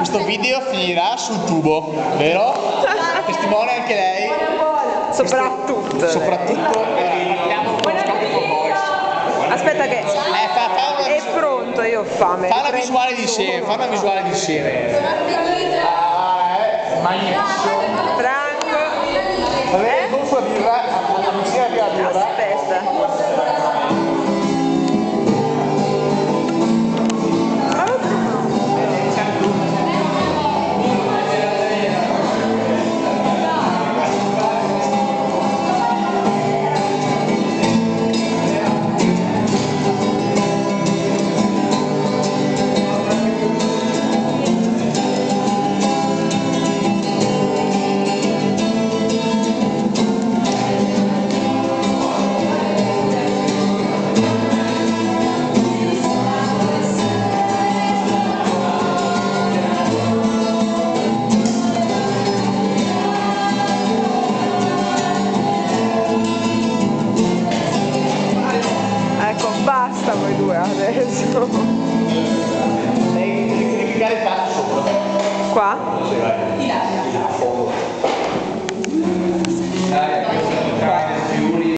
questo video finirà sul tubo, vero? Testimone anche lei? Soprattutto. Soprattutto partiamo con lo Scotty for Boys. Aspetta che è pronto, io ho fame. Fa una visuale d'insieme, fa una visuale d'insieme. Magnifico. Franco. Vabbè, non sulla birra, la vicina di la birra. Aspetta. Ecco, basta voi due adesso. Devi cliccare il tasto sopra. Qua? Sì, vai. Di là.